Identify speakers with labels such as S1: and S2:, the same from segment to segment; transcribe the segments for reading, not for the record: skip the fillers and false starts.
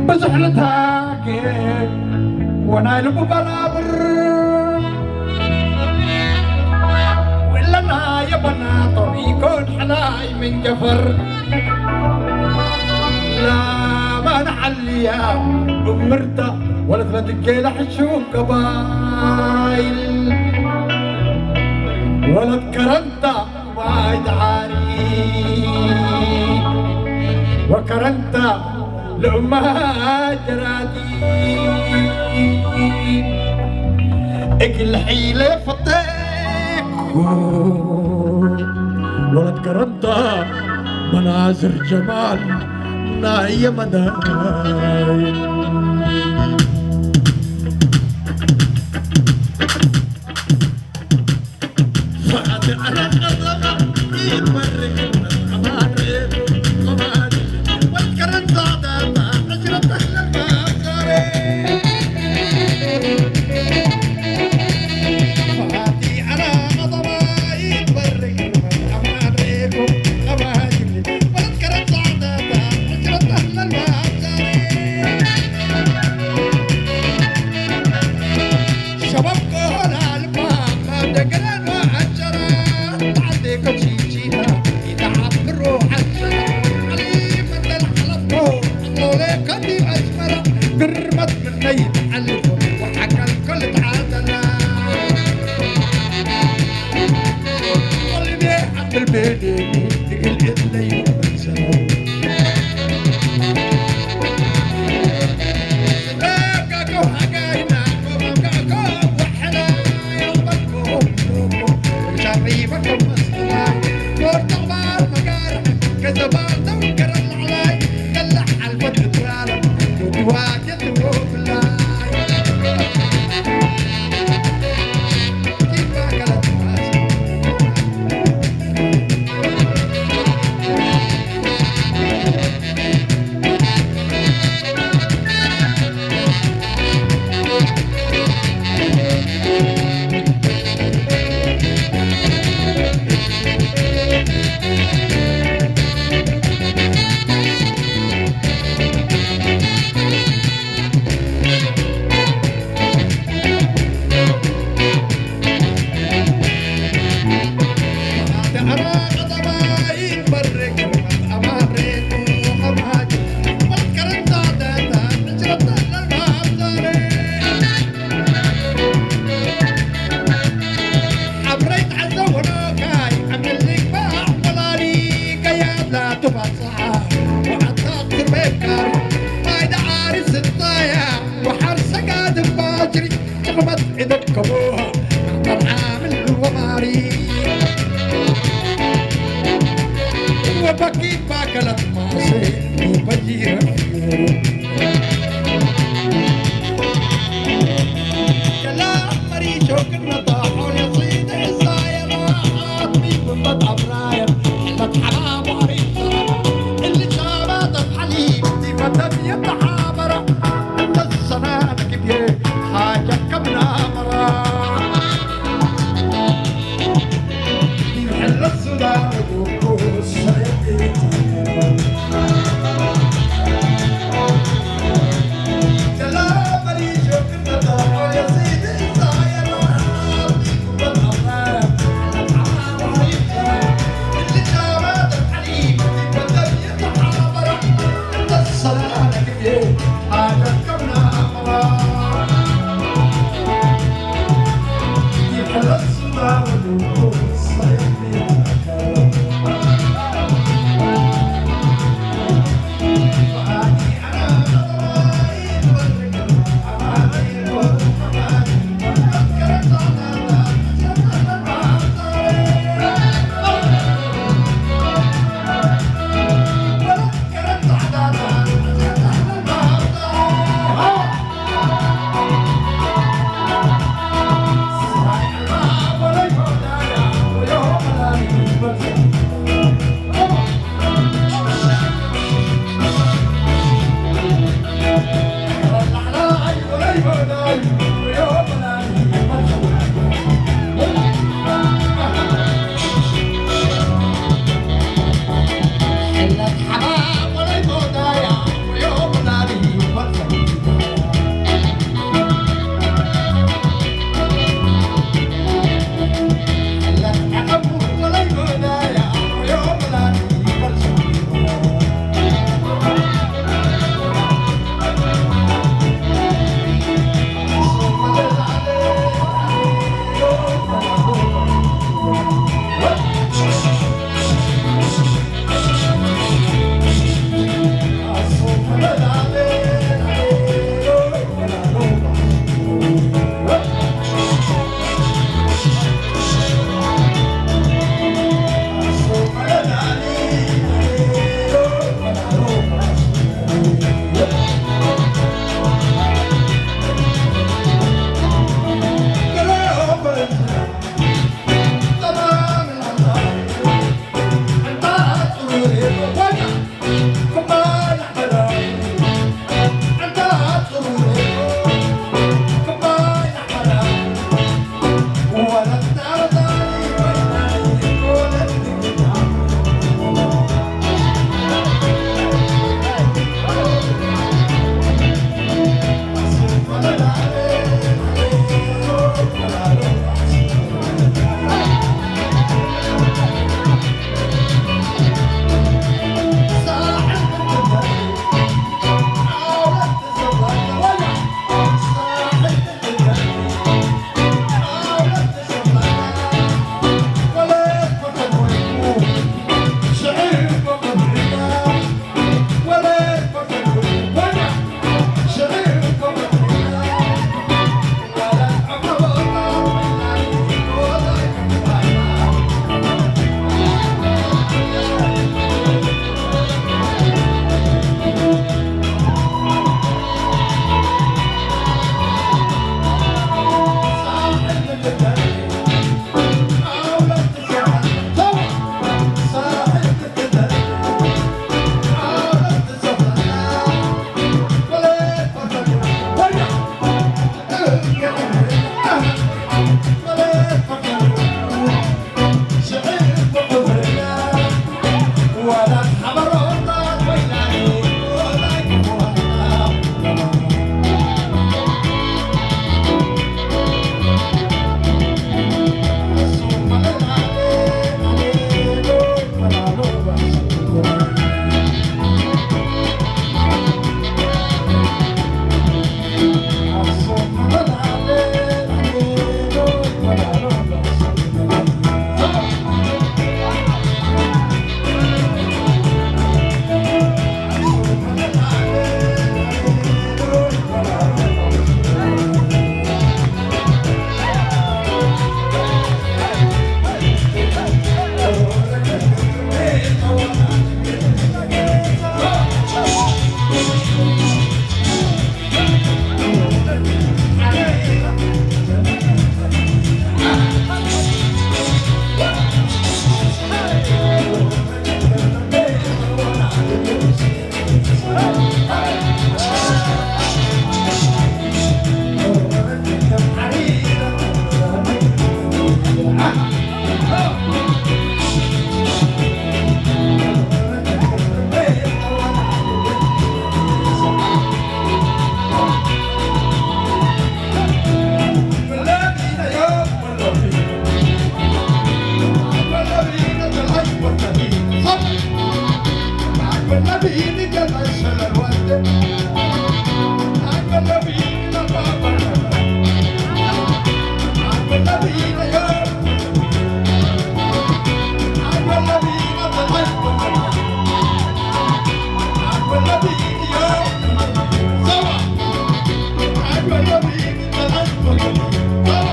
S1: بزحلتها كيف وانا لبو برابر ولا انا يا بنا طريق حلاي من جفر لا ما نحليها بمرتا ولا تلتقي حشوم قبايل ولا تكرنتا ما يدعاني وكرنتا لأمها جراتي اكل حيلة فطيك ولا تكرنتا مناظر جمال ناية مداين على الغضب يتبرك الأمان والكرم صعدة أجرت أهل المعصرة فهاتي على غضب يتبرك الأمان والكرم صعدة أجرت أهل المعصرة شباب كهلا الماء ما دقنا كتشيشيها إذا عبروا حسنا عليمة الحلفة طولي قدي أسمرة قربت من نيت ألفه وحكى الكل تعادنا واللي حق البيدي تقل إذني ومنسنا سباقكو حقاينا ومبقاكو وحنا يومكو شريفكم طبعا مقارنة كذبان توكر العلاي دلع على الفتح ترالب وواجد وبلاي كيف أكلت ماسي كبوها عامل وماري وبكيت باكلت ماسي وبجير كلام مري شوكنا طاحون يصيد الزايرات بيكون بطعم راير حلت حرام وعريض اللي شابات الحليب دي فتن يتحابرة انت السنانك بيه حاجة كبنا بيدي جلسل الوالد عقل بيدي لبابا عقل بيدي يوم عقل بيدي تغيب عقل بيدي يوم سوا عقل بيدي تغيب سوا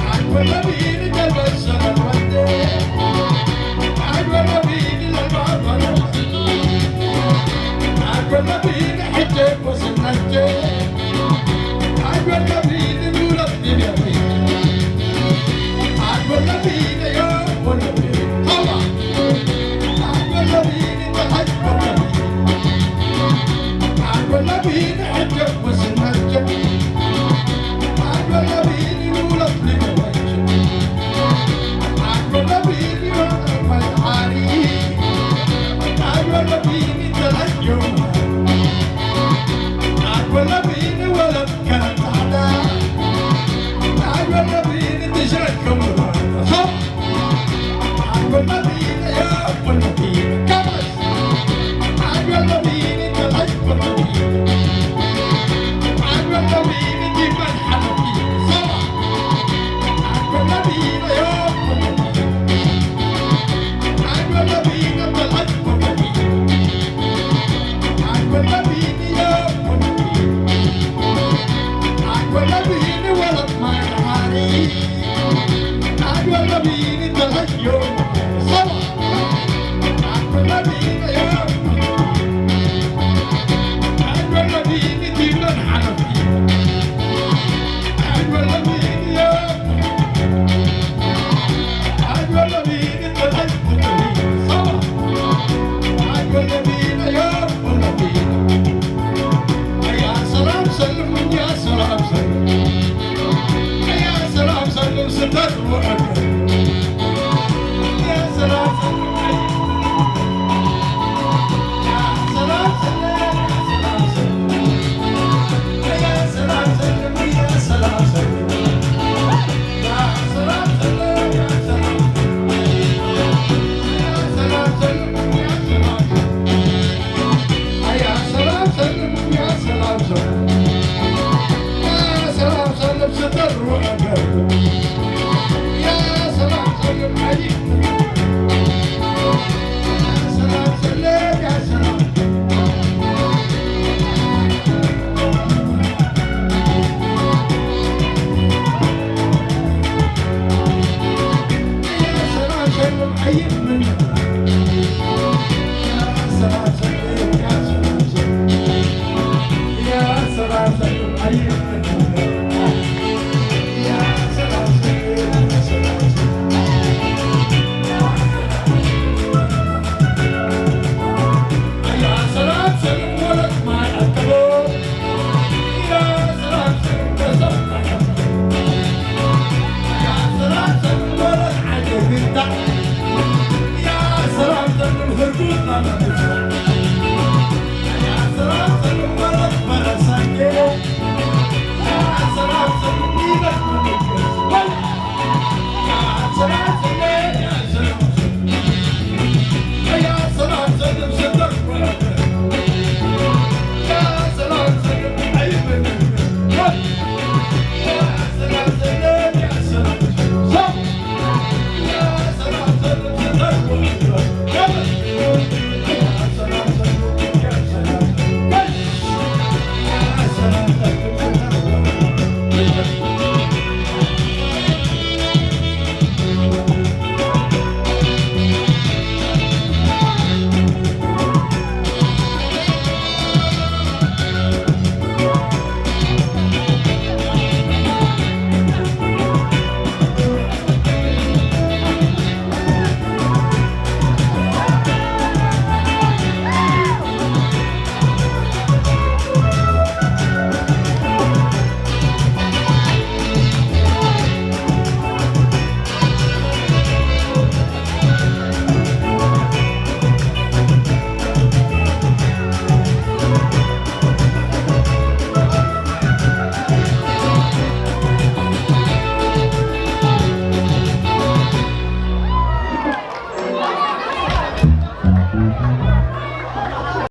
S1: عقل بيدي جلسل الوالد عقل بيدي لبابا عقل بيدي حجاب وسنجاب عقل بيدي نور الدنيا عقل بيدي يوم والنبي طلع عقل بيدي تحجب عقل بيدي حجاب وسنجاب عقل بيدي نور الدنيا عقل بيدي يوم الحريق عقل بيدي تحجب